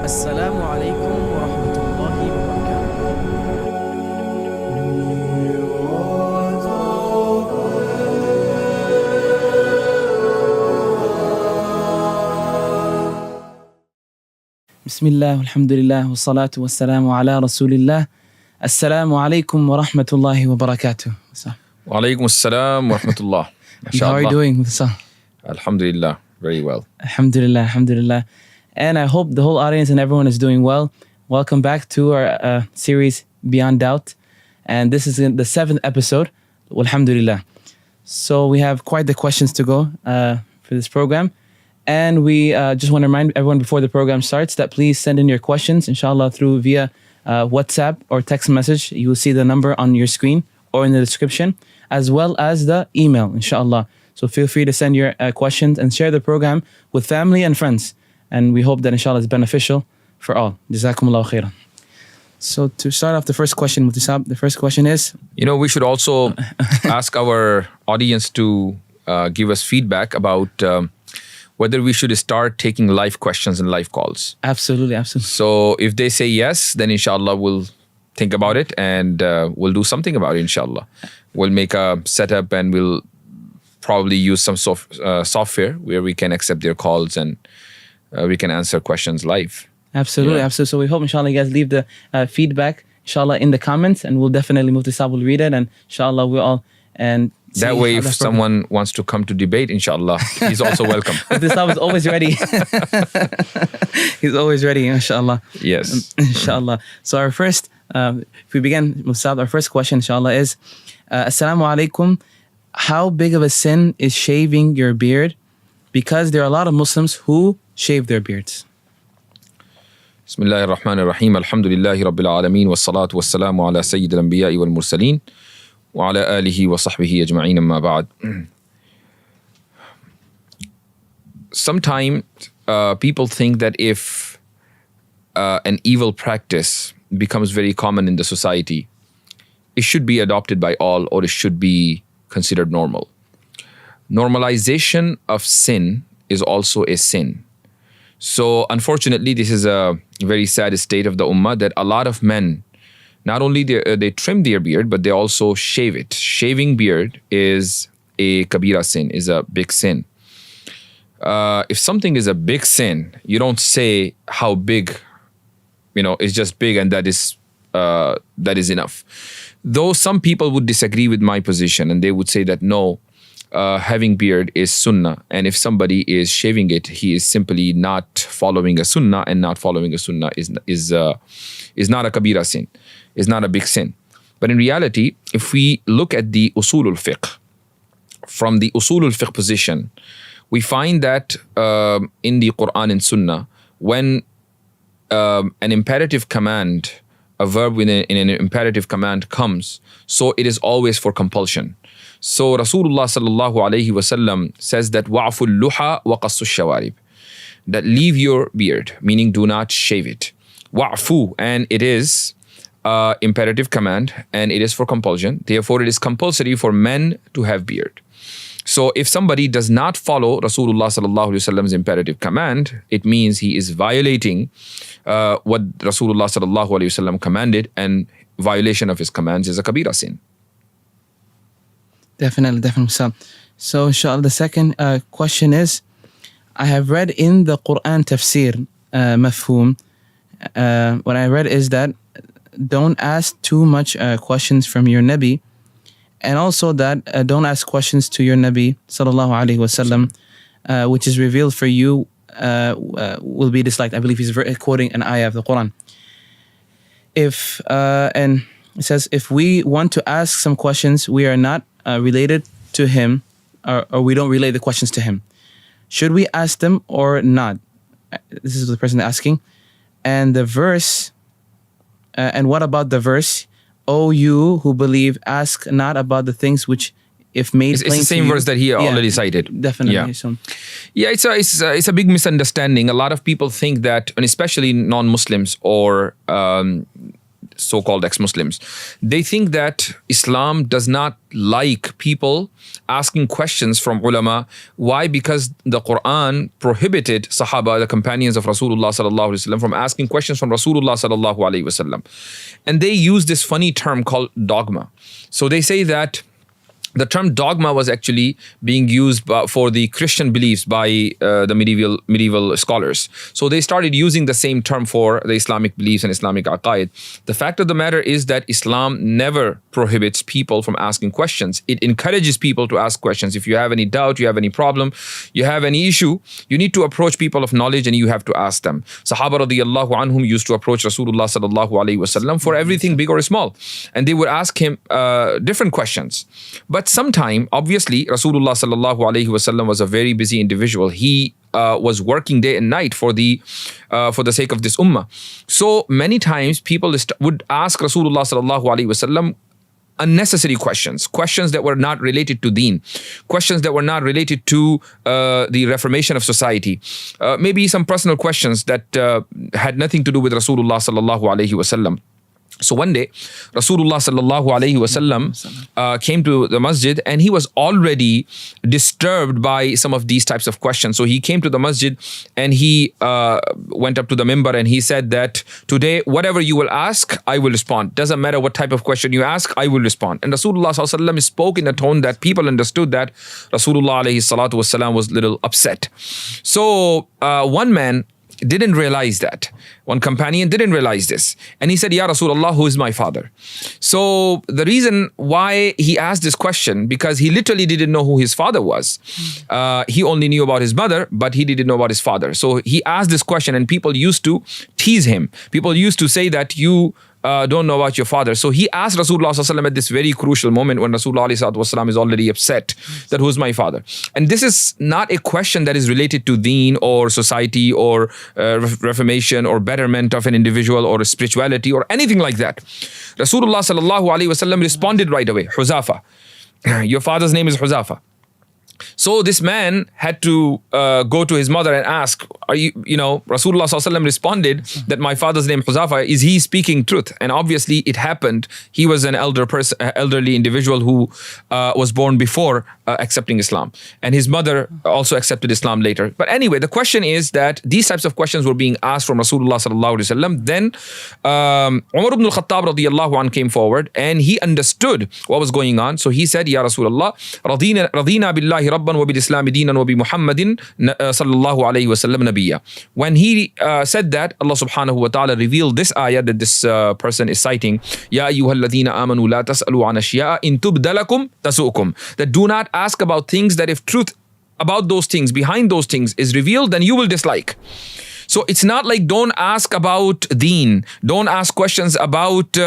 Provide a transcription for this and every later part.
Assalamu alaikum wa rahmatullahi wa barakatuh. Bismillah, alhamdulillah, wa salatu wa salamu ala Rasulillah. Assalamu alaikum wa rahmatullahi wa barakatuh. Wa alaikum assalam wa rahmatullah. How are you doing, Musa? Alhamdulillah, very well. Alhamdulillah, alhamdulillah. And I hope the whole audience and everyone is doing well. Welcome back to our series Beyond Doubt. And this is the 7th episode. Alhamdulillah. So we have quite the questions to go for this program. And we just want to remind everyone before the program starts that please send in your questions, inshallah, through via WhatsApp or text message. You will see the number on your screen or in the description, as well as the email, inshallah. So feel free to send your questions and share the program with family and friends. And we hope that, inshallah, it's beneficial for all. Jazakumullahu khairan. So to start off the first question, Mufti Sahab, the first question is... We should also ask our audience to give us feedback about whether we should start taking live questions and live calls. Absolutely, absolutely. So if they say yes, then inshallah we'll think about it and we'll do something about it, inshallah. We'll make a setup and we'll probably use some software where we can accept their calls and we can answer questions live. Absolutely, absolutely. So we hope, inshallah, you guys leave the feedback, inshallah, in the comments, and we'll definitely, Mufti Sahab will read it, and inshallah, we'll all... And that way, if someone wants to come to debate, inshallah, he's also welcome. Mufti Sahab is always ready. He's always ready, inshallah. Yes. Inshallah. So our first, if we begin, Mufti Sahab, our first question, inshallah, is, Assalamu alaikum, how big of a sin is shaving your beard? Because there are a lot of Muslims who shave their beards. Bismillah ar-Rahman ar-Rahim. Alhamdulillahi Rabbil Alameen. Wassalatu wassalamu ala Sayyid al-Anbiya'i wal Mursaleen. Wa ala alihi wa sahbihi ajma'een amma ba'd. Sometimes people think that if an evil practice becomes very common in the society, it should be adopted by all or it should be considered normal. Normalization of sin is also a sin. So unfortunately, this is a very sad state of the ummah that a lot of men, not only they trim their beard, but they also shave it. Shaving beard is a kabira sin, is a big sin. If something is a big sin, you don't say how big, it's just big and that is enough. Though some people would disagree with my position and they would say that no, having beard is sunnah, and if somebody is shaving it, he is simply not following a sunnah, and not following a sunnah is not a kabira sin, is not a big sin. But in reality, if we look at the usulul fiqh, from the usulul fiqh position, we find that in the Quran and Sunnah, when an imperative command, a verb in an imperative command comes, so it is always for compulsion. So Rasulullah sallallahu alayhi wasallam says that wa'ful luha wa qassu shawarib, that leave your beard, meaning do not shave it. Wa'fu, and it is imperative command and it is for compulsion. Therefore, it is compulsory for men to have beard. So if somebody does not follow Rasulullah sallallahu alayhi wasallam's imperative command, it means he is violating what Rasulullah sallallahu alayhi wasallam commanded, and violation of his commands is a kabira sin. Definitely. So, inshallah, the second question is, I have read in the Quran tafsir, mafhum, what I read is that don't ask too much questions from your Nabi, and also that don't ask questions to your Nabi, sallallahu alaihi wasallam, which is revealed for you, will be disliked. I believe he's quoting an ayah of the Quran. And it says, if we want to ask some questions, we are not related to him, or we don't relay the questions to him. Should we ask them or not? This is the person asking. And the verse, and what about the verse? O you who believe, ask not about the things which, if made plain to you. It's the same verse that he already cited. Definitely. Yeah, it's a big misunderstanding. A lot of people think that, and especially non-Muslims or so-called ex-Muslims. They think that Islam does not like people asking questions from ulama. Why? Because the Quran prohibited Sahabah, the companions of Rasulullah sallallahu alaihi wasallam, from asking questions from Rasulullah sallallahu alaihi wasallam. And they use this funny term called dogma. So they say that the term dogma was actually being used for the Christian beliefs by the medieval scholars. So they started using the same term for the Islamic beliefs and Islamic aqaid. The fact of the matter is that Islam never prohibits people from asking questions. It encourages people to ask questions. If you have any doubt, you have any problem, you have any issue, you need to approach people of knowledge and you have to ask them. Sahaba radiyallahu anhum used to approach Rasulullah sallallahu alaihi wasallam for everything big or small. And they would ask him different questions. But sometime, obviously, Rasulullah sallallahu alaihi wasallam was a very busy individual. He was working day and night for the sake of this ummah. So many times people would ask Rasulullah sallallahu alaihi wasallam unnecessary questions that were not related to deen, questions that were not related to the reformation of society, maybe some personal questions that had nothing to do with Rasulullah sallallahu alaihi wasallam. So one day, Rasulullah sallallahu alaihi wasallam came to the masjid and he was already disturbed by some of these types of questions. So he came to the masjid and he went up to the minbar and he said that today, whatever you will ask, I will respond. Doesn't matter what type of question you ask, I will respond. And Rasulullah sallallahu alaihi wasallam spoke in a tone that people understood that Rasulullah alaihi salatu wasallam was a little upset. So one man didn't realize that. One companion didn't realize this. And he said, Ya Rasulullah, who is my father? So the reason why he asked this question, because he literally didn't know who his father was. He only knew about his mother, but he didn't know about his father. So he asked this question and people used to tease him. People used to say that you don't know about your father. So he asked Rasulullah sallallahu alaihi wasallam at this very crucial moment when Rasulullah sallallahu alaihi wasallam is already upset that who's my father. And this is not a question that is related to deen or society or reformation or betterment of an individual or spirituality or anything like that. Rasulullah sallallahu alaihi wasallam responded right away, Huzafa. Your father's name is Huzafa. So this man had to go to his mother and ask, Rasulullah sallallahu alaihi wasallam responded that my father's name Huzafa, is he speaking truth? And obviously it happened. He was an elderly individual who was born before accepting Islam. And his mother also accepted Islam later. But anyway, the question is that these types of questions were being asked from Rasulullah sallallahu alaihi wasallam. Then Umar ibn al-Khattab radiyallahu anhu came forward and he understood what was going on. So he said, Ya Rasulullah, radina billahi rabban wa bil islam dinan wa bi Muhammadin sallallahu alaihi wasallam nabiyya. When he said that, Allah subhanahu wa ta'ala revealed this ayah that this person is citing, Ya ayyuhalladhina amanu la tas'alu an ashya'a in tubdalakum tasu'ukum. That do not ask about things that if truth about those things, behind those things is revealed, then you will dislike. So it's not like don't ask about deen, don't ask questions about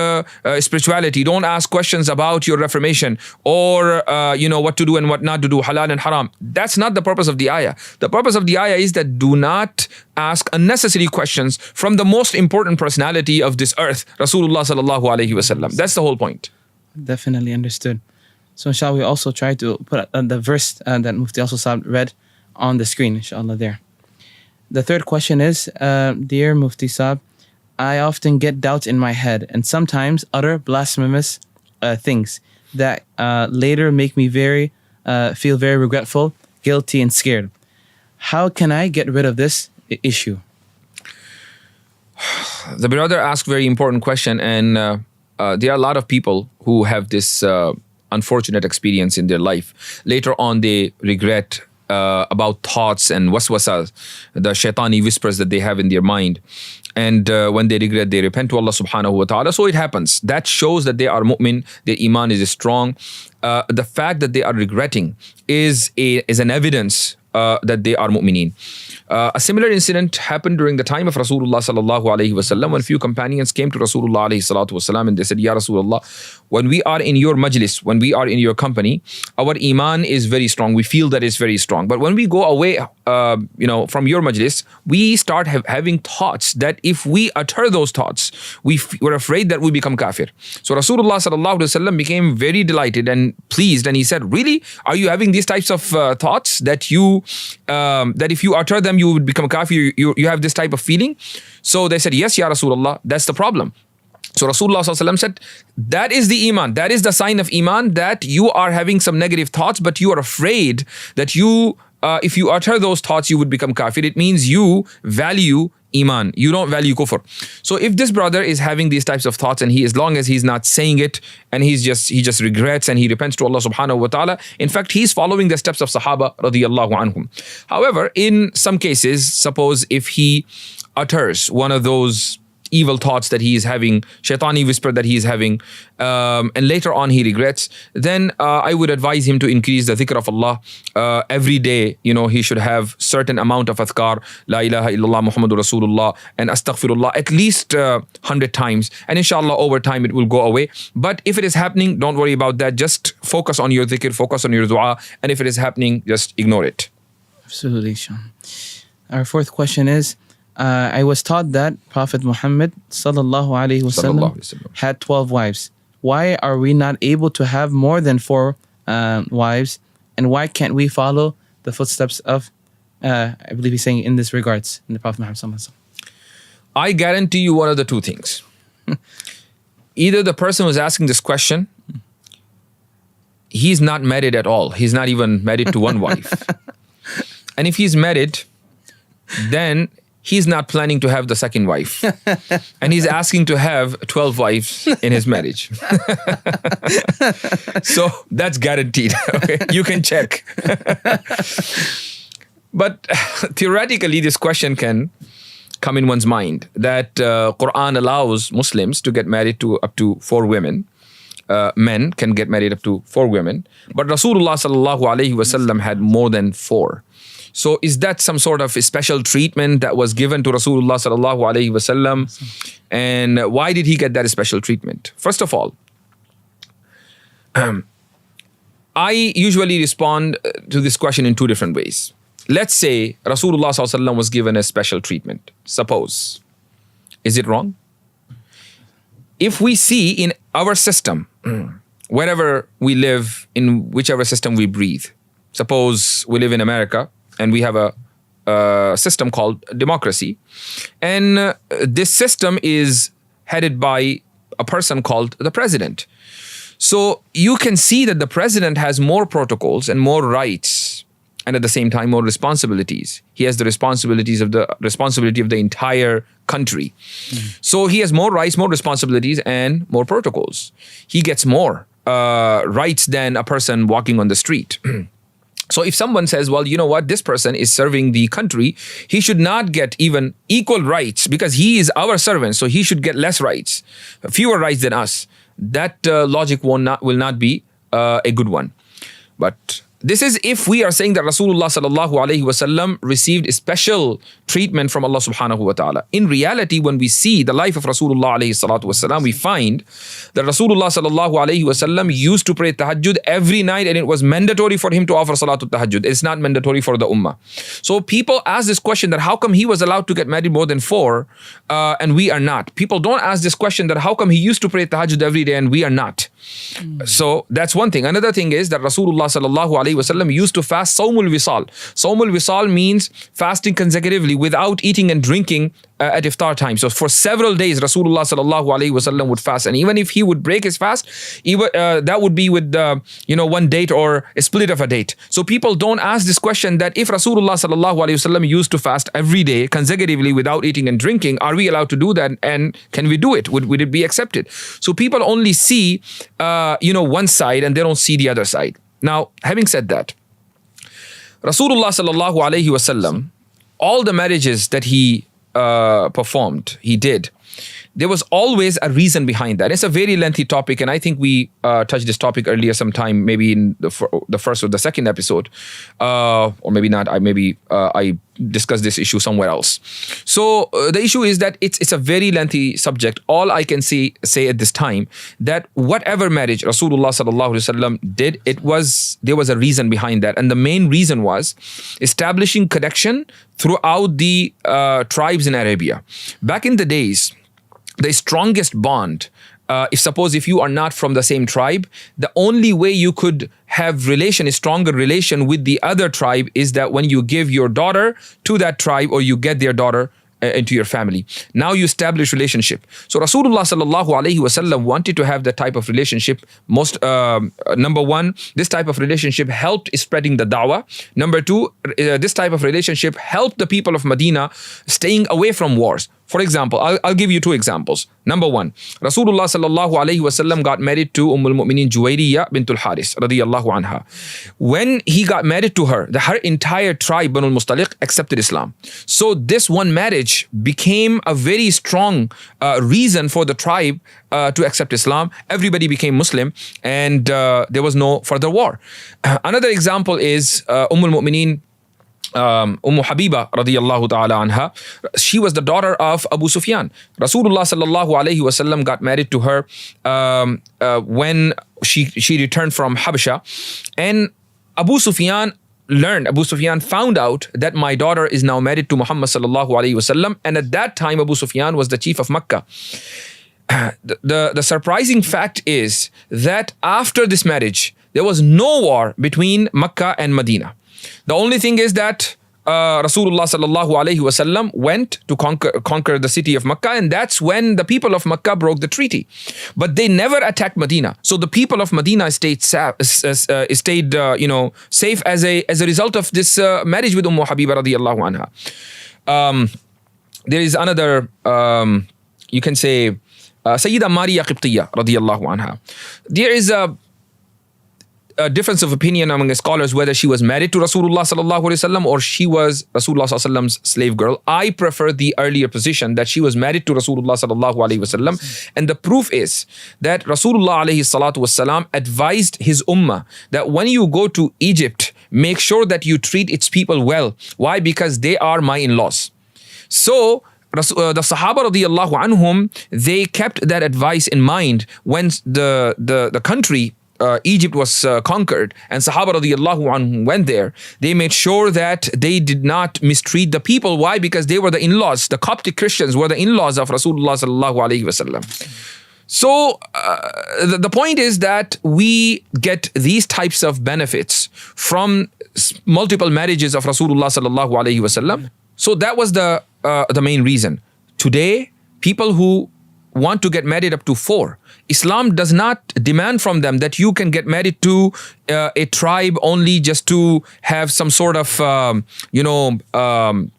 spirituality, don't ask questions about your reformation or what to do and what not to do, halal and haram. That's not the purpose of the ayah. The purpose of the ayah is that do not ask unnecessary questions from the most important personality of this earth, Rasulullah sallallahu alaihi wasallam. That's the whole point. Definitely understood. So shall we also try to put the verse that Mufti also read on the screen, inshallah, there. The third question is, Dear Mufti Saab, I often get doubts in my head and sometimes utter blasphemous things that later make me feel very regretful, guilty, and scared. How can I get rid of this issue? The brother asked a very important question, and there are a lot of people who have this unfortunate experience in their life. Later on, they regret about thoughts and waswasas, the shaitani whispers that they have in their mind. And when they regret, they repent to Allah subhanahu wa ta'ala. So it happens. That shows that they are mu'min, their iman is strong. The fact that they are regretting is an evidence that they are mu'mineen. A similar incident happened during the time of Rasulullah sallallahu alaihi wasallam when few companions came to Rasulullah alaihi salatu wasallam and they said, Ya Rasulullah, when we are in your majlis, when we are in your company, our iman is very strong. We feel that it's very strong. But when we go away, from your majlis, we start having thoughts that if we utter those thoughts, we're afraid that we become kafir. So Rasulullah sallallahu alaihi wasallam became very delighted and pleased, and he said, really? Are you having these types of thoughts that if you utter them, you would become kafir? You have this type of feeling? So they said, yes, Ya Rasulullah, that's the problem. So Rasulullah ﷺ said, that is the iman, that is the sign of iman, that you are having some negative thoughts, but you are afraid that if you utter those thoughts, you would become kafir. It means you value iman, you don't value kufr. So if this brother is having these types of thoughts, and as long as he's not saying it, and he just regrets and he repents to Allah subhanahu wa ta'ala, in fact, he's following the steps of Sahabah radiyallahu anhum. However, in some cases, suppose if he utters one of those evil thoughts that he is having, shaitani whisper that he is having, and later on he regrets, then I would advise him to increase the dhikr of Allah. Every day, he should have certain amount of adhkar, La ilaha illallah Muhammadur Rasulullah, and astaghfirullah at least 100 times. And inshallah, over time it will go away. But if it is happening, don't worry about that. Just focus on your dhikr, focus on your dua. And if it is happening, just ignore it. Absolutely, Sean. Our fourth question is, I was taught that Prophet Muhammad sallallahu alaihi wasallam had 12 wives. Why are we not able to have more than 4 wives? And why can't we follow the footsteps of, I believe he's saying in this regards, in the Prophet Muhammad sallallahu alaihi wasallam? I guarantee you one of the two things. Either the person who's asking this question, he's not married at all. He's not even married to one wife. And if he's married, then he's not planning to have the second wife. And he's asking to have 12 wives in his marriage. So that's guaranteed. Okay? You can check. But theoretically, this question can come in one's mind, that Quran allows Muslims to get married to up to 4 women. Men can get married up to 4 women. But Rasulullah sallallahu alaihi wasallam had more than 4. So is that some sort of a special treatment that was given to Rasulullah sallallahu alaihi wasallam? And why did he get that special treatment? First of all, I usually respond to this question in 2 different ways. Let's say Rasulullah sallallahu alaihi wasallam was given a special treatment. Suppose. Is it wrong? If we see in our system, wherever we live, in whichever system we breathe, suppose we live in America, and we have a system called democracy. And this system is headed by a person called the president. So you can see that the president has more protocols and more rights, and at the same time more responsibilities. He has the responsibility of the entire country. So he has more rights, more responsibilities, and more protocols. He gets more rights than a person walking on the street. So if someone says, well, you know what, this person is serving the country, he should not get even equal rights because he is our servant, so he should get less rights, fewer rights than us. That logic will not be a good one. But this is if we are saying that Rasulullah sallallahu alaihi wasallam received a special treatment from Allah subhanahu wa ta'ala. In reality, when we see the life of Rasulullah alayhi salatu wasallam, we find that Rasulullah sallallahu alaihi wasallam used to pray tahajjud every night, and it was mandatory for him to offer salatul tahajjud. It's not mandatory for the ummah. So people ask this question that how come he was allowed to get married more than 4 and we are not? People don't ask this question that how come he used to pray tahajjud every day and we are not? So that's one thing. Another thing is that Rasulullah sallallahu alaihi wasallam used to fast sawmul wisal. Sawmul wisal means fasting consecutively without eating and drinking at iftar time. So for several days, Rasulullah sallallahu alaihi wasallam would fast, and even if he would break his fast, that would be with one date or a split of a date. So people don't ask this question that if Rasulullah sallallahu alaihi wasallam used to fast every day consecutively without eating and drinking, are we allowed to do that, and can we do it? Would it be accepted? So people only see one side and they don't see the other side. Now, having said that, Rasulullah sallallahu alaihi wasallam, all the marriages that he performed, he did, there was always a reason behind that. It's a very lengthy topic, and I think we touched this topic earlier sometime, maybe in the first or the second episode, or maybe not. I discussed this issue somewhere else. So the issue is that it's a very lengthy subject. All I can say at this time, that whatever marriage Rasulullah sallallahu alaihi wasallam did, there was a reason behind that, and the main reason was establishing connection throughout the tribes in Arabia. Back in the days, the strongest bond, if you are not from the same tribe, the only way you could have a stronger relation with the other tribe is that when you give your daughter to that tribe, or you get their daughter into your family. Now you establish relationship. So Rasulullah sallallahu alaihi wasallam wanted to have that type of relationship. Number one, this type of relationship helped spreading the da'wah. Number two, this type of relationship helped the people of Medina staying away from wars. For example, I'll give you two examples. Number one, Rasulullah sallallahu alaihi wasallam got married to Umm-al-Mu'minin Juwayriyah bint al-Haris radiyallahu anha. When he got married to her, her entire tribe, Banu al-Mustaliq, accepted Islam. So this one marriage became a very strong reason for the tribe to accept Islam. Everybody became Muslim, and there was no further war. Another example is Umm-al-Mu'minin Habiba radiyallahu ta'ala anha. She was the daughter of Abu Sufyan. Rasulullah sallallahu alayhi wasallam got married to her when she returned from Habasha, and Abu Sufyan found out that my daughter is now married to Muhammad sallallahu alayhi wasallam, and at that time Abu Sufyan was the chief of Makkah. The surprising fact is that after this marriage, there was no war between Makkah and Medina. The only thing is that Rasulullah sallallahu alaihi wasallam went to conquer the city of Makkah, and that's when the people of Makkah broke the treaty. But they never attacked Medina. So the people of Medina stayed safe as a result of this marriage with Habiba radiyallahu anha. There is another, you can say, Sayyida Mariya Qibtiyya radiyallahu anha. There is a difference of opinion among the scholars whether she was married to Rasulullah sallallahu alaihi wasallam or she was Rasulullah sallallahu alaihi wasallam's slave girl. I prefer the earlier position that she was married to Rasulullah sallallahu alaihi wasallam, and the proof is that Rasulullah alaihi salatu wasallam advised his ummah that when you go to Egypt, make sure that you treat its people well. Why? Because they are my in-laws. So the Sahabah radiyallahu anhum, they kept that advice in mind when the country Egypt was conquered, and Sahabah radiyallahu anhum went there. They made sure that they did not mistreat the people. Why? Because they were the in-laws. The Coptic Christians were the in-laws of Rasulullah sallallahu alaihi wasallam. So the point is that we get these types of benefits from multiple marriages of Rasulullah sallallahu alaihi wasallam. So that was the main reason. Today, people who want to get married up to 4, Islam does not demand from them that you can get married to a tribe only just to have some sort of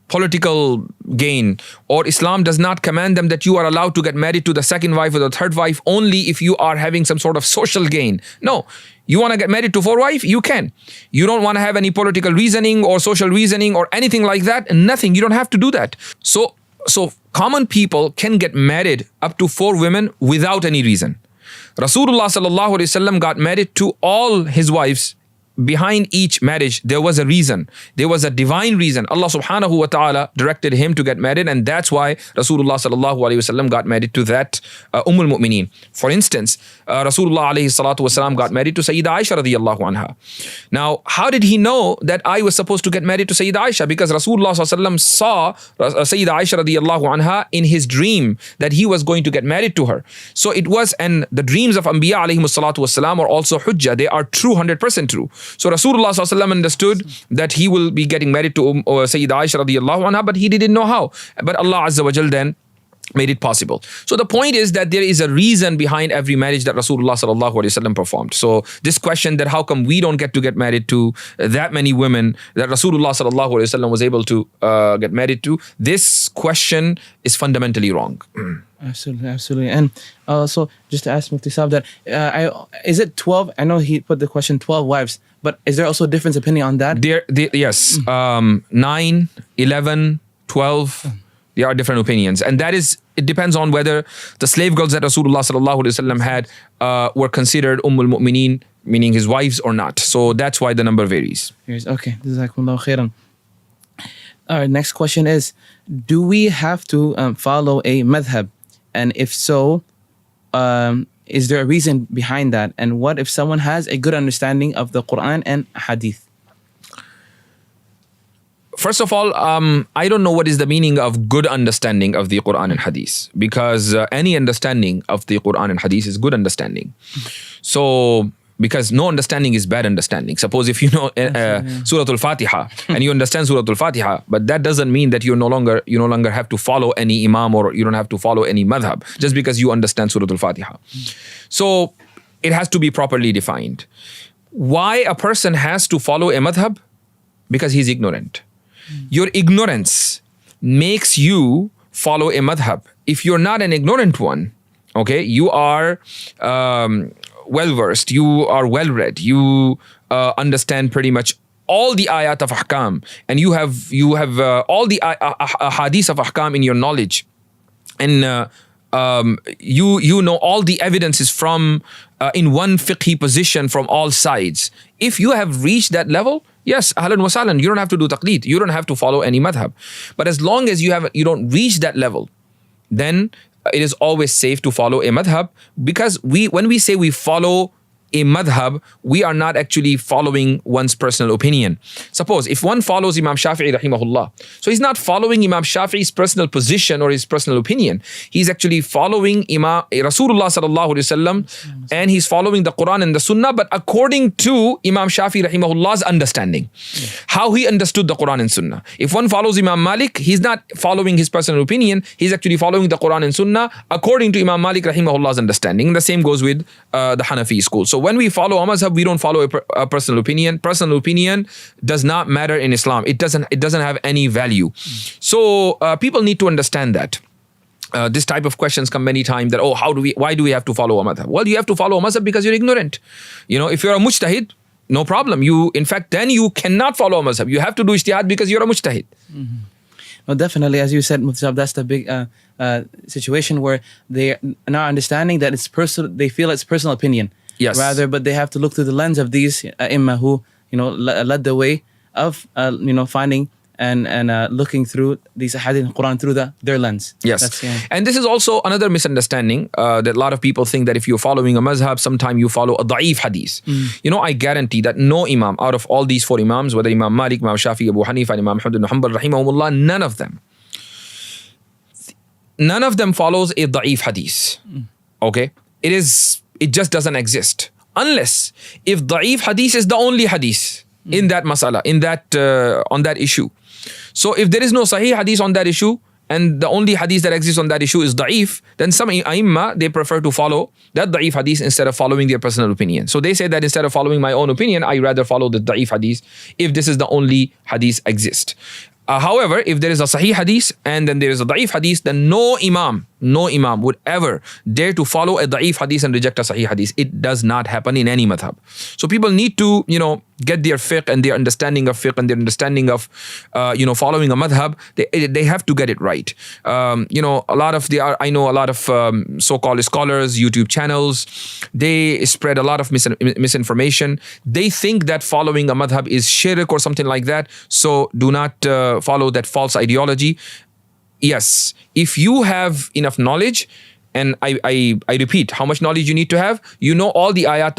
political gain, or Islam does not command them that you are allowed to get married to the second wife or the third wife only if you are having some sort of social gain. No, you want to get married to 4 wives, you can. You don't want to have any political reasoning or social reasoning or anything like that, nothing. You don't have to do that. So common people can get married up to 4 women without any reason. Rasulullah sallallahu alaihi wasallam got married to all his wives. Behind each marriage, there was a reason. There was a divine reason. Allah subhanahu wa ta'ala directed him to get married, and that's why Rasulullah sallallahu alaihi wasallam got married to that Umm-al-Mu'mineen. For instance, Rasulullah alayhi salatu wasalam got married to Sayyida Aisha radiyallahu anha. Now, how did he know that I was supposed to get married to Sayyida Aisha? Because Rasulullah sallallahu alaihi wasallam saw Sayyida Aisha radiyallahu anha in his dream that he was going to get married to her. So it was, and the dreams of Anbiya alayhi salatu wasalam are also hujjah. They are true, 100% true. So Rasulullah sallallahu alaihi wasallam understood that he will be getting married to Sayyida Aisha radiyallahu anha, but he didn't know how. But Allah Azza wa Jal then made it possible. So the point is that there is a reason behind every marriage that Rasulullah sallallahu alaihi wasallam performed. So this question that how come we don't get to get married to that many women that Rasulullah sallallahu alaihi wasallam was able to get married to, this question is fundamentally wrong. Absolutely. And so just to ask Mufti Saab that, is it 12? I know he put the question 12 wives, but is there also a difference opinion on that? Yes. 9, 11, 12. There are different opinions, and it depends on whether the slave girls that Rasulullah sallallahu alaihi wasallam had were considered Umm-al-Mu'mineen, meaning his wives, or not. So that's why the number varies. Okay, Jazakumullahu khairan. All right, next question is, do we have to follow a madhab? And if so, is there a reason behind that? And what if someone has a good understanding of the Quran and Hadith? First of all, I don't know what is the meaning of good understanding of the Quran and Hadith, because any understanding of the Quran and Hadith is good understanding. So because no understanding is bad understanding. Suppose if you know Surah Al-Fatiha and you understand Surah Al-Fatiha, but that doesn't mean that you no longer have to follow any imam, or you don't have to follow any madhab just because you understand Surah Al-Fatiha. So it has to be properly defined. Why a person has to follow a madhab? Because he's ignorant. Your ignorance makes you follow a madhab. If you're not an ignorant one, okay, you are well-versed, you are well-read, you understand pretty much all the ayat of ahkam, and you have all the hadith of ahkam in your knowledge, and you know all the evidences from in one fiqhi position from all sides. If you have reached that level, yes, ahlan wa sahlan, you don't have to do taqleed, you don't have to follow any madhab. But as long as you don't reach that level, then it is always safe to follow a madhab, because when we say we follow a madhab, we are not actually following one's personal opinion. Suppose if one follows Imam Shafi'i rahimahullah, so he's not following Imam Shafi'i's personal position or his personal opinion. He's actually following Rasulullah sallallahu alaihi wasallam, and he's following the Quran and the Sunnah, but according to Imam Shafi'i rahimahullah's understanding, how he understood the Quran and Sunnah. If one follows Imam Malik, he's not following his personal opinion, he's actually following the Quran and Sunnah according to Imam Malik rahimahullah's understanding. The same goes with the Hanafi school. So when we follow a mazhab, we don't follow a personal opinion. Personal opinion does not matter in Islam. It doesn't have any value. So people need to understand that. This type of questions come many times that, why do we have to follow a madhab? Well, you have to follow a madhab because you're ignorant. If you're a mujtahid, no problem. Then you cannot follow a madhab. You have to do ijtihad because you're a mujtahid. Mm-hmm. Well, definitely, as you said, Mufti, that's the big situation where they are not understanding that it's personal. They feel it's personal opinion. Yes. But they have to look through the lens of these imam who led the way of finding and looking through these hadith and Quran through their lens. Yes. And this is also another misunderstanding that a lot of people think that if you're following a mazhab, sometimes you follow a da'if hadith. I guarantee that no imam out of all these four imams, whether Imam Malik, Imam Shafi, Abu Hanifa, and Imam Ahmad ibn Hanbal rahimahumullah, none of them follows a da'if hadith. Okay? It just doesn't exist. Unless if da'if hadith is the only hadith in that masala, on that issue. So if there is no sahih hadith on that issue, and the only hadith that exists on that issue is da'if, then some ai*imma, they prefer to follow that da'if hadith instead of following their personal opinion. So they say that instead of following my own opinion, I rather follow the da'if hadith if this is the only hadith exist. However, if there is a sahih hadith and then there is a da'if hadith, then no imam would ever dare to follow a da'if hadith and reject a sahih hadith. It does not happen in any madhab. So people need to, get their fiqh and their understanding of fiqh and their understanding of, following a madhab. They have to get it right. I know a lot of so-called scholars, YouTube channels, they spread a lot of misinformation. They think that following a madhab is shirk or something like that. So do not follow that false ideology. Yes, if you have enough knowledge, and I repeat, how much knowledge you need to have? All the ayat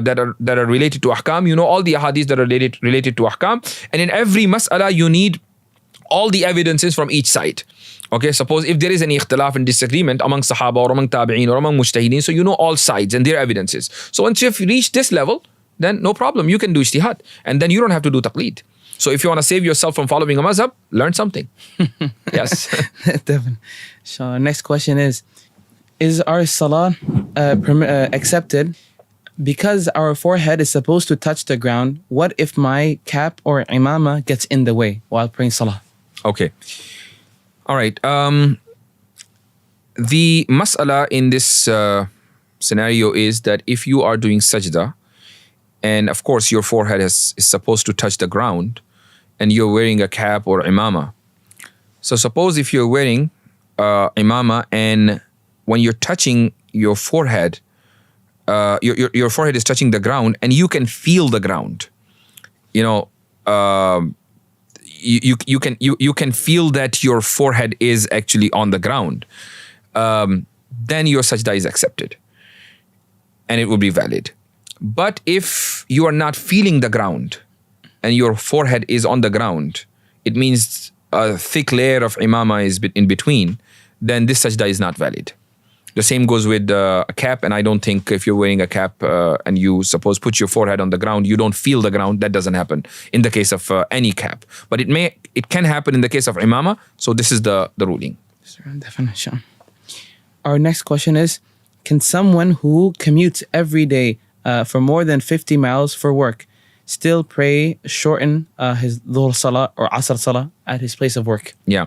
that are related to ahkam. All the ahadith that are related to ahkam. And in every mas'ala, you need all the evidences from each side. Okay, suppose if there is any ikhtilaf and disagreement among Sahabah or among tabi'een or among mujtahideen, so all sides and their evidences. So once you've reached this level, then no problem, you can do ijtihad. And then you don't have to do taqleed. So if you want to save yourself from following a mazhab, learn something. Yes. Definitely. So next question is our salah accepted because our forehead is supposed to touch the ground? What if my cap or imamah gets in the way while praying salah? Okay. All right. The mas'ala in this scenario is that if you are doing sajda, and of course your forehead is supposed to touch the ground, and you're wearing a cap or imamah. So suppose if you're wearing imamah, and when you're touching your forehead, your forehead is touching the ground, and you can feel the ground. You can feel that your forehead is actually on the ground. Then your sajda is accepted, and it will be valid. But if you are not feeling the ground and your forehead is on the ground, it means a thick layer of imamah is in between, then this sajda is not valid. The same goes with a cap, and I don't think if you're wearing a cap and you suppose put your forehead on the ground, you don't feel the ground. That doesn't happen in the case of any cap, but it can happen in the case of imamah. So this is the ruling. Definition. Our next question is: can someone who commutes every day for more than 50 miles for work still shorten his Duhur Salah or Asr Salah at his place of work? Yeah.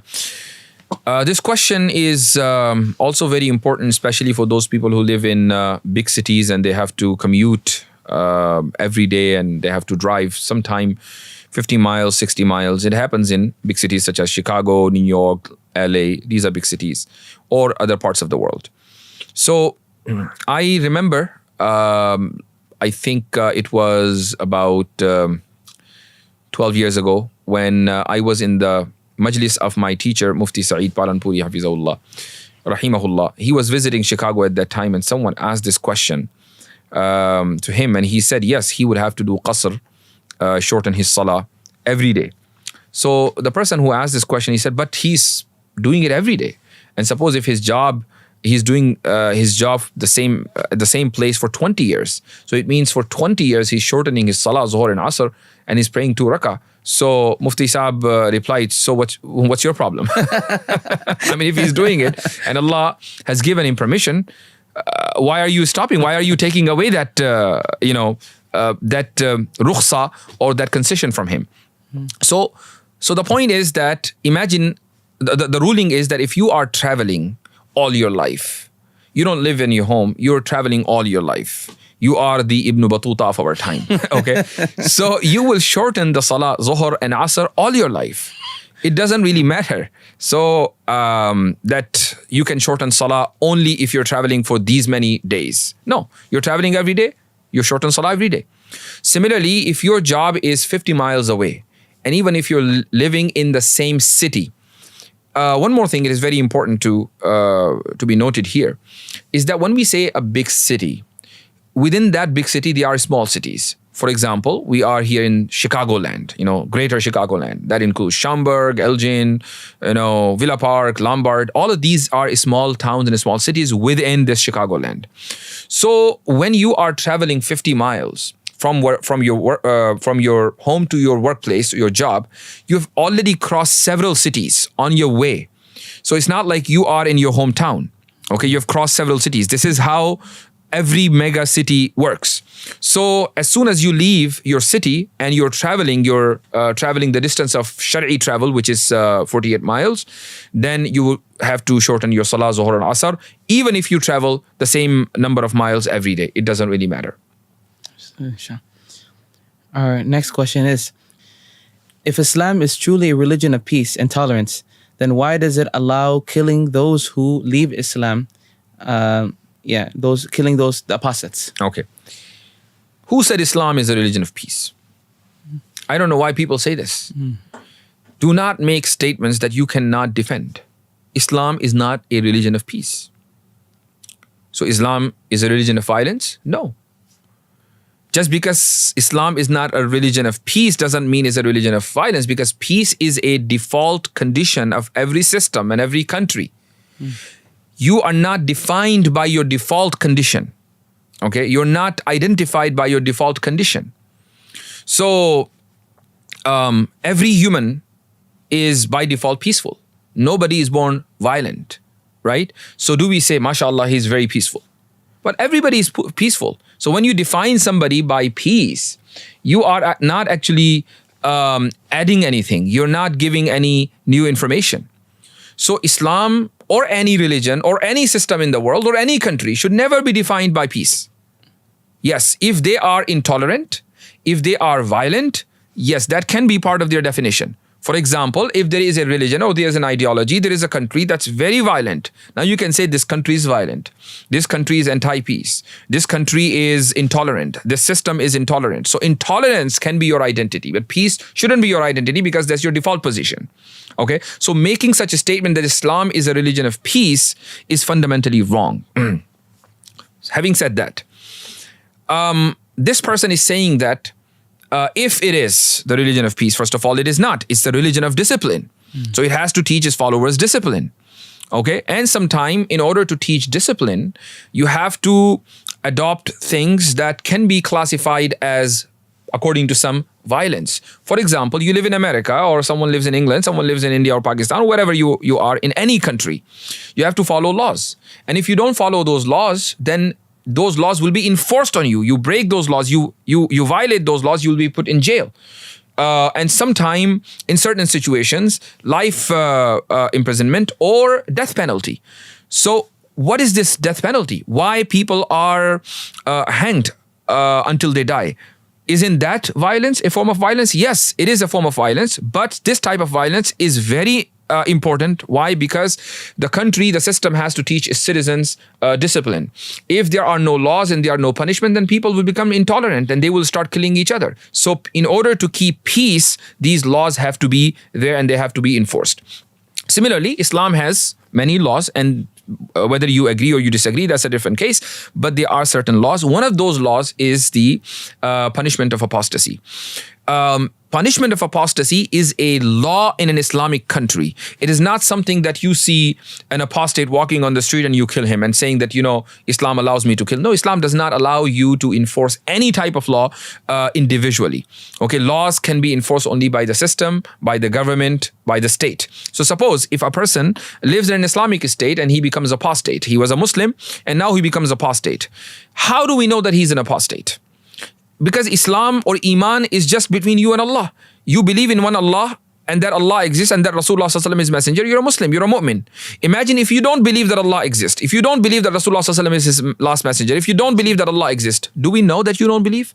This question is also very important, especially for those people who live in big cities and they have to commute every day and they have to drive sometime 50 miles, 60 miles. It happens in big cities such as Chicago, New York, LA. These are big cities, or other parts of the world. So I remember, I think it was about 12 years ago when I was in the majlis of my teacher, Mufti Saeed Palanpuri, Hafizahullah, Rahimahullah. He was visiting Chicago at that time, and someone asked this question to him, and he said, yes, he would have to do qasr, shorten his salah every day. So the person who asked this question, he said, but he's doing it every day. And suppose if he's doing his job at the same place for 20 years. So it means for 20 years, he's shortening his salah, zuhr and asr, and he's praying 2 rakah. So Mufti Saab replied, so what's your problem? I mean, if he's doing it and Allah has given him permission, why are you stopping? Why are you taking away that, rukhsa or that concession from him? So the point is that imagine, the ruling is that if you are traveling all your life, you don't live in your home, you're traveling all your life. You are the Ibn Battuta of our time, okay? So you will shorten the Salah, Zuhr and Asr all your life. It doesn't really matter. So that you can shorten Salah only if you're traveling for these many days. No, you're traveling every day, you shorten Salah every day. Similarly, if your job is 50 miles away, and even if you're living in the same city, one more thing, it is very important to be noted here, is that when we say a big city, within that big city, there are small cities. For example, we are here in Chicagoland, greater Chicagoland. That includes Schaumburg, Elgin, Villa Park, Lombard. All of these are small towns and small cities within this Chicagoland. So when you are traveling 50 miles from your home to your workplace, your job, you've already crossed several cities on your way. So it's not like you are in your hometown. Okay, you've crossed several cities. This is how every mega city works. So as soon as you leave your city and you're traveling the distance of Shari'i travel, which is 48 miles, then you will have to shorten your Salah, Zuhr and Asr, even if you travel the same number of miles every day. It doesn't really matter. Our next question is, if Islam is truly a religion of peace and tolerance, then why does it allow killing those who leave Islam? Killing the apostates. Okay. Who said Islam is a religion of peace? I don't know why people say this. Do not make statements that you cannot defend. Islam is not a religion of peace. So Islam is a religion of violence? No. Just because Islam is not a religion of peace doesn't mean it's a religion of violence, because peace is a default condition of every system and every country. You are not defined by your default condition. Okay? You're not identified by your default condition. So every human is by default peaceful. Nobody is born violent, right? So do we say, mashallah, he's very peaceful? But everybody is peaceful. So when you define somebody by peace, you are not actually adding anything. You're not giving any new information. So Islam or any religion or any system in the world or any country should never be defined by peace. Yes, if they are intolerant, if they are violent, yes, that can be part of their definition. For example, if there is a religion or there is an ideology, there is a country that's very violent. Now you can say this country is violent. This country is anti-peace. This country is intolerant. This system is intolerant. So intolerance can be your identity, but peace shouldn't be your identity because that's your default position. Okay? So making such a statement that Islam is a religion of peace is fundamentally wrong. Having said that, this person is saying that if it is the religion of peace, first of all, it is not. It's the religion of discipline. So it has to teach its followers discipline. Okay, and sometime in order to teach discipline, you have to adopt things that can be classified as according to some violence. For example, you live in America, or someone lives in England, someone lives in India or Pakistan, or wherever you are in any country. You have to follow laws. And if you don't follow those laws, then those laws will be enforced on you. You break those laws, you violate those laws, you will be put in jail. And sometime in certain situations, life imprisonment or death penalty. So what is this death penalty? Why people are hanged until they die? Isn't that violence a form of violence? Yes, it is a form of violence, but this type of violence is very important. Why? Because the country, the system has to teach its citizens discipline. If there are no laws and there are no punishment, then people will become intolerant and they will start killing each other. So in order to keep peace, these laws have to be there and they have to be enforced. Similarly, Islam has many laws, and whether you agree or you disagree, that's a different case. But there are certain laws. One of those laws is the punishment of apostasy. Punishment of apostasy is a law in an Islamic country. It is not something that you see an apostate walking on the street and you kill him and saying that, Islam allows me to kill. No, Islam does not allow you to enforce any type of law individually. Okay, laws can be enforced only by the system, by the government, by the state. So suppose if a person lives in an Islamic state and he becomes apostate, he was a Muslim and now he becomes apostate. How do we know that he's an apostate? Because Islam or Iman is just between you and Allah. You believe in one Allah and that Allah exists and that Rasulullah ﷺ is messenger. You're a Muslim, you're a mu'min. Imagine if you don't believe that Allah exists, if you don't believe that Rasulullah ﷺ is his last messenger, if you don't believe that Allah exists, do we know that you don't believe?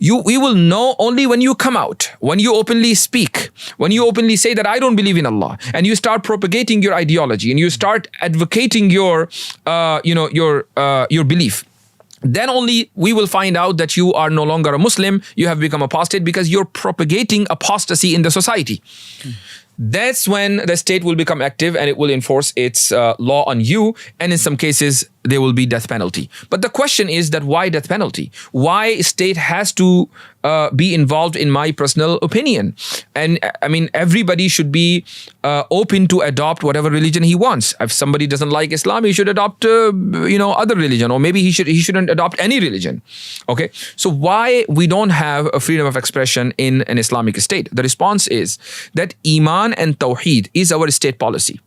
We will know only when you come out, when you openly speak, when you openly say that I don't believe in Allah, and you start propagating your ideology and you start advocating your belief. Then only we will find out that you are no longer a Muslim, you have become apostate because you're propagating apostasy in the society. That's when the state will become active and it will enforce its law on you, and in some cases there will be death penalty. But the question is that why death penalty? Why state has to be involved, in my personal opinion? And I mean, everybody should be open to adopt whatever religion he wants. If somebody doesn't like Islam, he should adopt other religion, or maybe he shouldn't adopt any religion. Okay, so why we don't have a freedom of expression in an Islamic state? The response is that Iman and Tawheed is our state policy.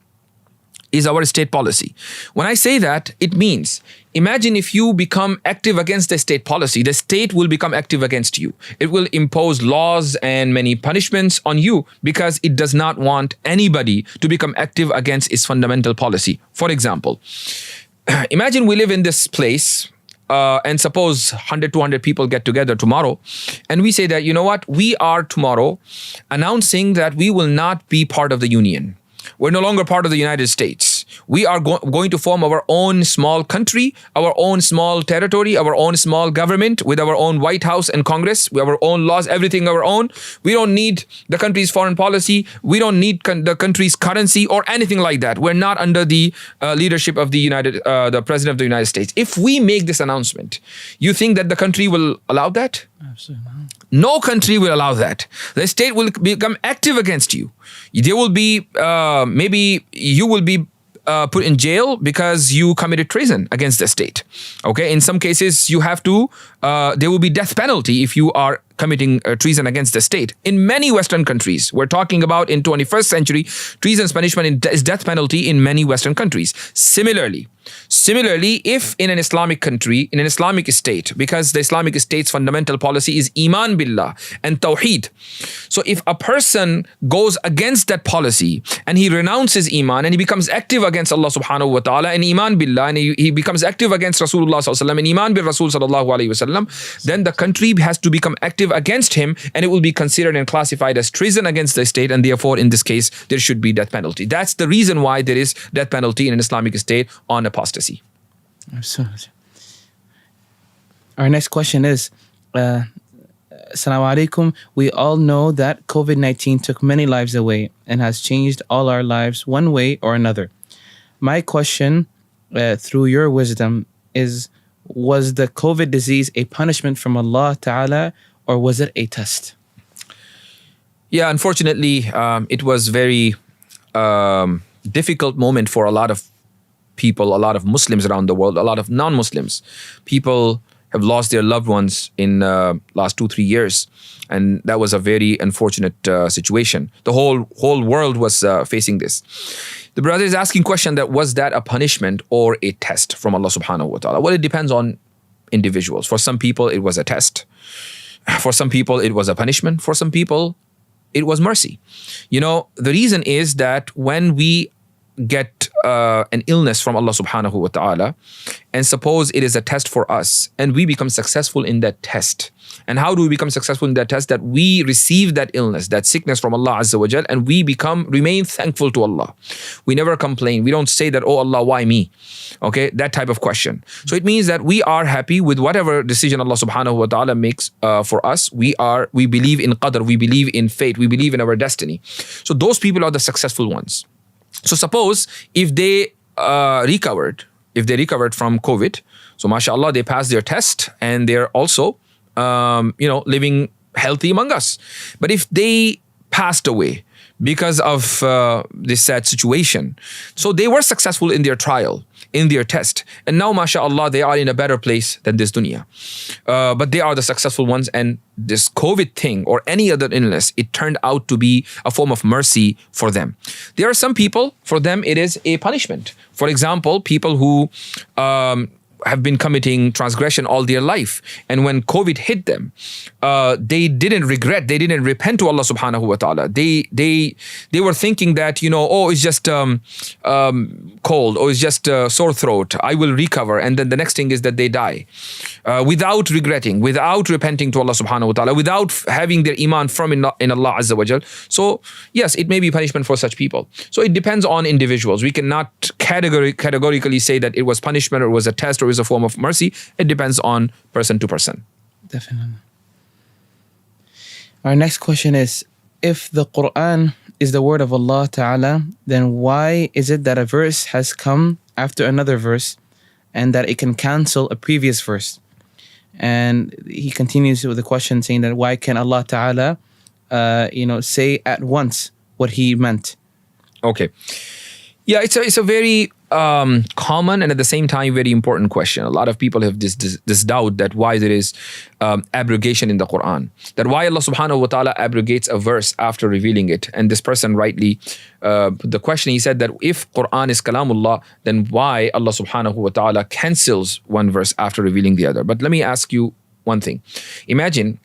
When I say that, it means, imagine if you become active against the state policy, the state will become active against you. It will impose laws and many punishments on you because it does not want anybody to become active against its fundamental policy. For example, imagine we live in this place and suppose 100, 200 people get together tomorrow and we say that, we are tomorrow announcing that we will not be part of the union. We're no longer part of the United States. We are going to form our own small country, our own small territory, our own small government with our own White House and Congress, with our own laws, everything our own. We don't need the country's foreign policy. We don't need the country's currency or anything like that. We're not under the leadership of the President of the United States. If we make this announcement, you think that the country will allow that? Absolutely not. No country will allow that. The state will become active against you. There will be, maybe you will be put in jail because you committed treason against the state. Okay, in some cases you have to, there will be death penalty if you are committing treason against the state. In many Western countries, we're talking about in 21st century, treason's punishment is death penalty in many Western countries. Similarly, if in an Islamic country, in an Islamic state, because the Islamic state's fundamental policy is Iman Billah and Tawheed. So if a person goes against that policy and he renounces Iman and he becomes active against Allah subhanahu wa ta'ala and Iman Billah, and he becomes active against Rasulullah sallallahu alaihi wasallam and Iman bil Rasul sallallahu alaihi wasallam, then the country has to become active against him and it will be considered and classified as treason against the state, and therefore in this case there should be death penalty. That's the reason why there is death penalty in an Islamic state on apostasy. Absolutely. Our next question is, Assalamu alaikum. We all know that COVID-19 took many lives away and has changed all our lives one way or another. My question, through your wisdom, is, was the COVID disease a punishment from Allah Ta'ala, or was it a test? Yeah, unfortunately, it was very difficult moment for a lot of people, a lot of Muslims around the world, a lot of non-Muslims. People have lost their loved ones in last 2-3 years, and that was a very unfortunate situation. The whole world was facing this. The brother is asking question that was that a punishment or a test from Allah subhanahu wa ta'ala? Well, it depends on individuals. For some people, it was a test. For some people, it was a punishment. For some people, it was mercy. You know, the reason is that when we get an illness from Allah subhanahu wa ta'ala, and suppose it is a test for us, and we become successful in that test. And how do we become successful in that test? That we receive that illness, that sickness from Allah Azza wa Jal, and we remain thankful to Allah. We never complain. We don't say that, oh Allah, why me? Okay, that type of question. So it means that we are happy with whatever decision Allah subhanahu wa ta'ala makes for us. We believe in qadr, we believe in fate, we believe in our destiny. So those people are the successful ones. So suppose if they recovered from COVID, so mashallah, they passed their test and they're also living healthy among us. But if they passed away because of this sad situation, so they were successful in their trial, in their test, and now mashallah, they are in a better place than this dunya. But they are the successful ones, and this COVID thing or any other illness, it turned out to be a form of mercy for them. There are some people, for them it is a punishment. For example, people who have been committing transgression all their life, and when COVID hit them, they didn't regret, they didn't repent to Allah subhanahu wa ta'ala. They were thinking that, it's just cold, or it's just sore throat, I will recover, and then the next thing is that they die without regretting, without repenting to Allah subhanahu wa ta'ala, without having their iman firm in Allah Azza wa Jal. So yes, it may be punishment for such people. So it depends on individuals. We cannot categorically say that it was punishment or it was a test or is a form of mercy. It depends on person to person. Definitely. Our next question is, if the Quran is the word of Allah Ta'ala, then why is it that a verse has come after another verse and that it can cancel a previous verse? And he continues with the question saying that why can Allah Ta'ala say at once what he meant? Okay. Yeah, it's a very common and at the same time very important question. A lot of people have this doubt that why there is abrogation in the Quran, that why Allah subhanahu wa ta'ala abrogates a verse after revealing it. And this person rightly put the question, he said that if Quran is kalamullah, then why Allah subhanahu wa ta'ala cancels one verse after revealing the other? But let me ask you one thing. Imagine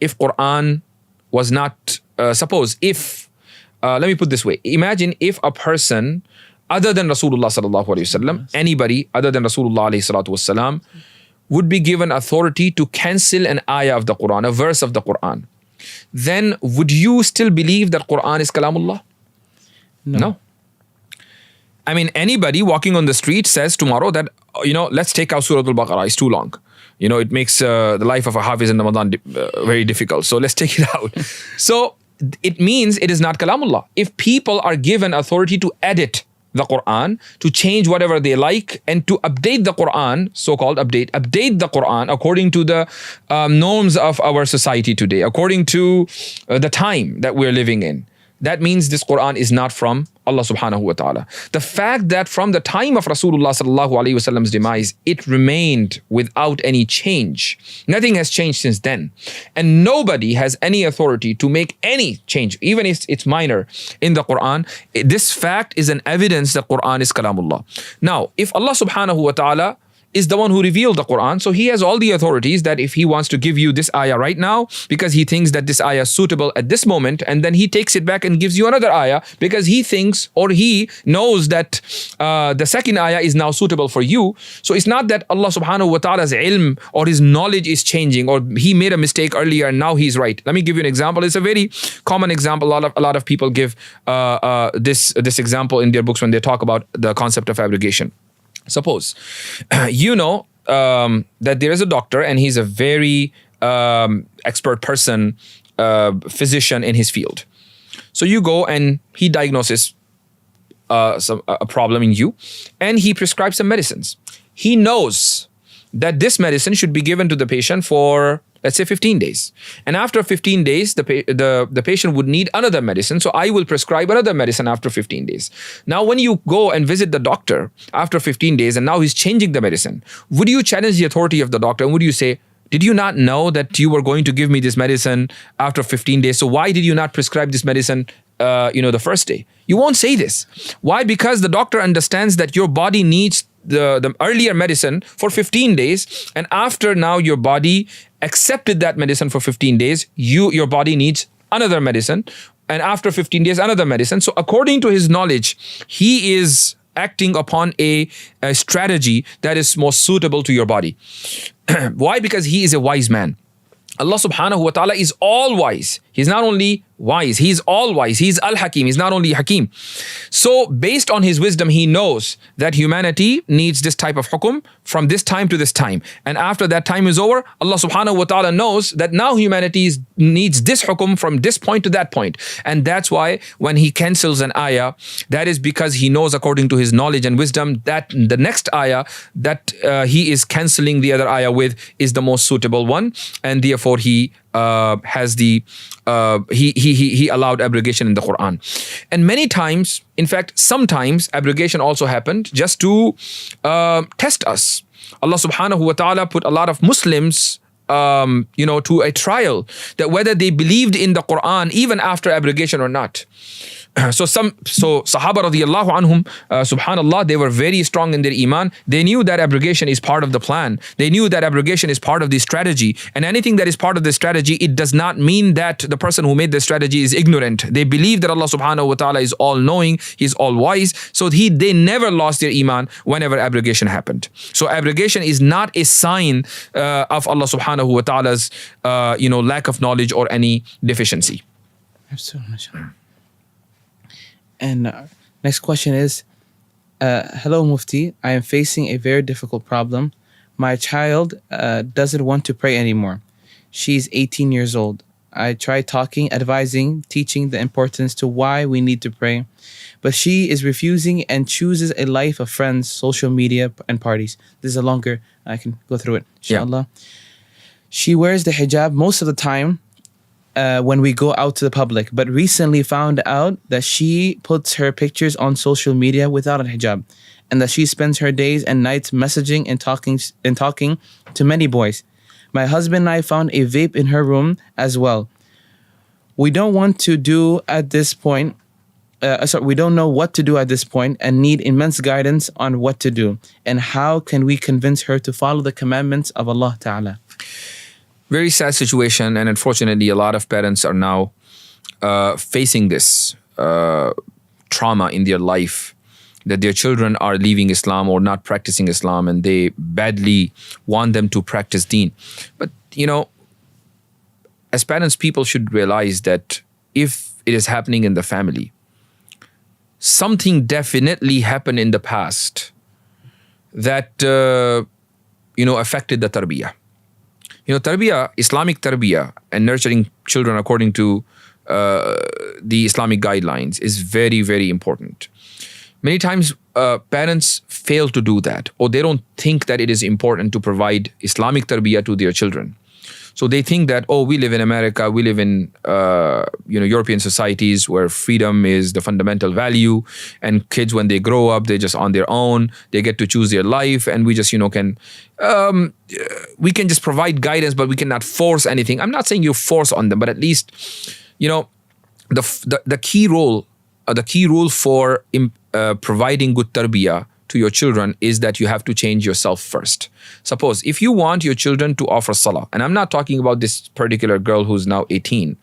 if Quran was not, let me put this way. Imagine if a person other than Rasulullah sallallahu alaihi wasallam, anybody other than Rasulullah alayhi salatu wasallam, would be given authority to cancel an ayah of the Quran, a verse of the Quran, then would you still believe that Quran is kalamullah? No. I mean, anybody walking on the street says tomorrow that, let's take out Surah Al-Baqarah, it's too long. It makes the life of a Hafiz in Ramadan very difficult. So let's take it out. So it means it is not kalamullah. If people are given authority to edit the Quran, to change whatever they like, and to update the Quran, so-called update the Quran according to the norms of our society today, according to the time that we're living in, that means this Quran is not from Allah subhanahu wa ta'ala. The fact that from the time of Rasulullah sallallahu alaihi wasallam's demise, it remained without any change. Nothing has changed since then. And nobody has any authority to make any change, even if it's minor, in the Quran. This fact is an evidence that Quran is kalamullah. Now, if Allah subhanahu wa ta'ala is the one who revealed the Quran, so he has all the authorities that if he wants to give you this ayah right now because he thinks that this ayah is suitable at this moment, and then he takes it back and gives you another ayah because he thinks or he knows that the second ayah is now suitable for you. So it's not that Allah subhanahu wa ta'ala's ilm or his knowledge is changing, or he made a mistake earlier and now he's right. Let me give you an example. It's a very common example. A lot of people give this example in their books when they talk about the concept of abrogation. Suppose that there is a doctor and he's a very expert person, physician in his field. So you go and he diagnoses a problem in you, and he prescribes some medicines. He knows that this medicine should be given to the patient for let's say 15 days. And after 15 days, the patient would need another medicine. So I will prescribe another medicine after 15 days. Now, when you go and visit the doctor after 15 days and now he's changing the medicine, would you challenge the authority of the doctor? And would you say, did you not know that you were going to give me this medicine after 15 days? So why did you not prescribe this medicine, the first day? You won't say this. Why? Because the doctor understands that your body needs the earlier medicine for 15 days. And after now your body accepted that medicine for 15 days, your body needs another medicine. And after 15 days, another medicine. So according to his knowledge, he is acting upon a strategy that is most suitable to your body. Why? Because he is a wise man. Allah subhanahu wa ta'ala is all wise. He's not only wise, he's all wise. He's al-Hakim, he's not only Hakim. So based on his wisdom, he knows that humanity needs this type of hukum from this time to this time. And after that time is over, Allah subhanahu wa ta'ala knows that now humanity needs this hukum from this point to that point. And that's why when he cancels an ayah, that is because he knows according to his knowledge and wisdom that the next ayah that he is canceling the other ayah with is the most suitable one. And therefore he has the he allowed abrogation in the Quran. And many times, in fact, sometimes abrogation also happened just to test us. Allah subhanahu wa ta'ala put a lot of Muslims to a trial, that whether they believed in the Quran even after abrogation or not. So Sahabah radiallahu anhum, subhanallah, they were very strong in their iman. They knew that abrogation is part of the plan. They knew that abrogation is part of the strategy. And anything that is part of the strategy, it does not mean that the person who made the strategy is ignorant. They believe that Allah subhanahu wa ta'ala is all knowing, He's all wise. So they never lost their iman whenever abrogation happened. So abrogation is not a sign of Allah subhanahu wa ta'ala's lack of knowledge or any deficiency. Absolutely. And next question is, hello Mufti, I am facing a very difficult problem. My child doesn't want to pray anymore. She's 18 years old. I tried talking, advising, teaching the importance to why we need to pray, but she is refusing and chooses a life of friends, social media, and parties. This is a longer, I can go through it, inshallah. Yeah. She wears the hijab most of the time when we go out to the public, but recently found out that she puts her pictures on social media without a hijab, and that she spends her days and nights messaging and talking to many boys. My husband and I found a vape in her room as well. We don't want to do at this point. We don't know what to do at this point and need immense guidance on what to do. And how can we convince her to follow the commandments of Allah Ta'ala? Very sad situation, and unfortunately a lot of parents are now facing this trauma in their life, that their children are leaving Islam or not practicing Islam, and they badly want them to practice deen. But as parents, people should realize that if it is happening in the family, something definitely happened in the past that affected the tarbiyah. Tarbiyah, Islamic tarbiyah, and nurturing children according to the Islamic guidelines is very, very important. Many times parents fail to do that, or they don't think that it is important to provide Islamic tarbiyah to their children. So they think that, we live in America, we live in European societies where freedom is the fundamental value, and kids, when they grow up, they're just on their own, they get to choose their life, and we just we can just provide guidance, but we cannot force anything. I'm not saying you force on them, but at least the key rule for providing good tarbiyah to your children is that you have to change yourself first. Suppose if you want your children to offer salah, and I'm not talking about this particular girl who's now 18,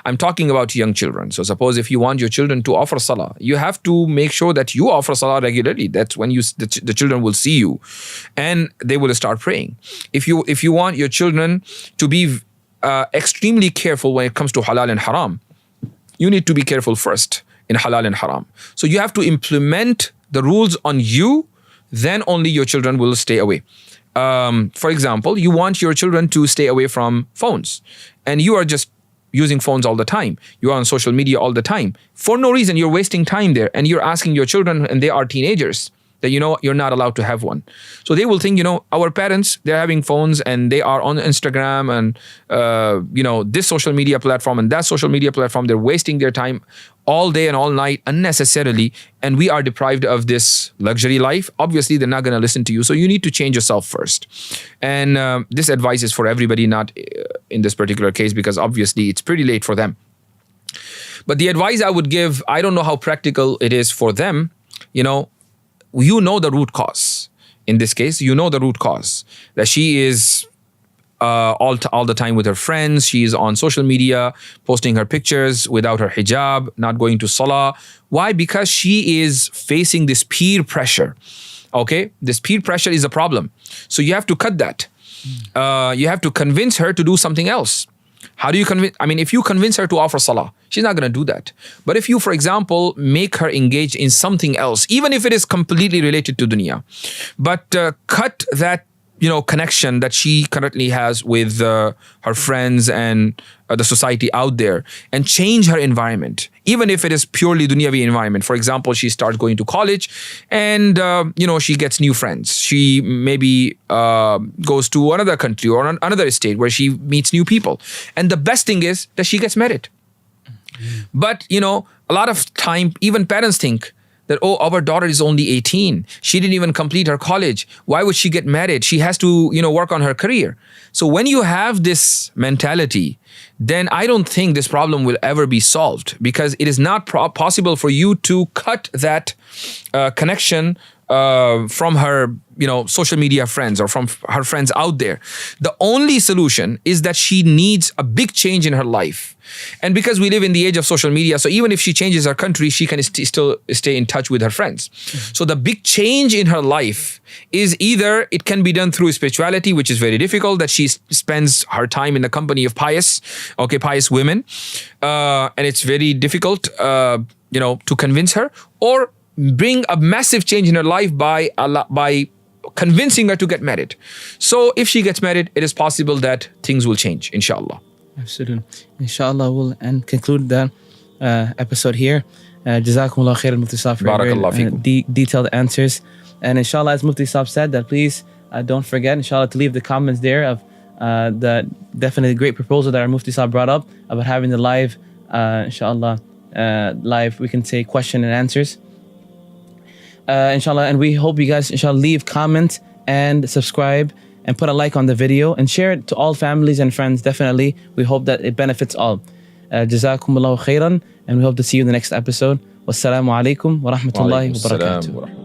I'm talking about young children. So suppose if you want your children to offer salah, you have to make sure that you offer salah regularly. That's when the children will see you and they will start praying. If you want your children to be extremely careful when it comes to halal and haram, you need to be careful first in halal and haram. So you have to implement the rules on you, then only your children will stay away. For example, you want your children to stay away from phones, and you are just using phones all the time. You are on social media all the time. For no reason, you're wasting time there, and you're asking your children, and they are teenagers, that, you're not allowed to have one. So they will think, our parents, they're having phones and they are on Instagram and, this social media platform and that social media platform. They're wasting their time all day and all night unnecessarily. And we are deprived of this luxury life. Obviously, they're not going to listen to you. So you need to change yourself first. And this advice is for everybody, not in this particular case, because obviously it's pretty late for them. But the advice I would give, I don't know how practical it is for them. You know the root cause. In this case, the root cause. That she is all the time with her friends. She is on social media, posting her pictures without her hijab, not going to Salah. Why? Because she is facing this peer pressure. Okay? This peer pressure is a problem. So you have to cut that. You have to convince her to do something else. How do you convince? I mean, if you convince her to offer Salah, she's not going to do that. But if you, for example, make her engage in something else, even if it is completely related to dunya, but cut that connection that she currently has with her friends and the society out there, and change her environment, even if it is purely dunyavi environment. For example, she starts going to college and she gets new friends. She maybe goes to another country or another state where she meets new people. And the best thing is that she gets married. But a lot of time, even parents think that, our daughter is only 18. She didn't even complete her college. Why would she get married? She has to, work on her career. So when you have this mentality, then I don't think this problem will ever be solved, because it is not possible for you to cut that connection from her, social media friends or from her friends out there. The only solution is that she needs a big change in her life. And because we live in the age of social media, so even if she changes her country, she can still stay in touch with her friends. So the big change in her life is either it can be done through spirituality, which is very difficult, that she spends her time in the company of pious women. And it's very difficult, to convince her, or bring a massive change in her life by convincing her to get married. So if she gets married, it is possible that things will change, inshallah. Absolutely. Inshallah, we'll conclude that episode here. Jazakumullah khair al-Mufti Sahab for very detailed answers. And inshallah, as Mufti Sahab said, that please don't forget, inshallah, to leave the comments there of the definitely great proposal that our Mufti Sahab brought up about having the live, inshallah, live, we can say, question and answers. Inshallah, and we hope you guys, inshallah, leave comments and subscribe and put a like on the video and share it to all families and friends. Definitely, we hope that it benefits all. Jazakumullahu khairan, and we hope to see you in the next episode. Wassalamu alaikum wa rahmatullahi wa barakatuh.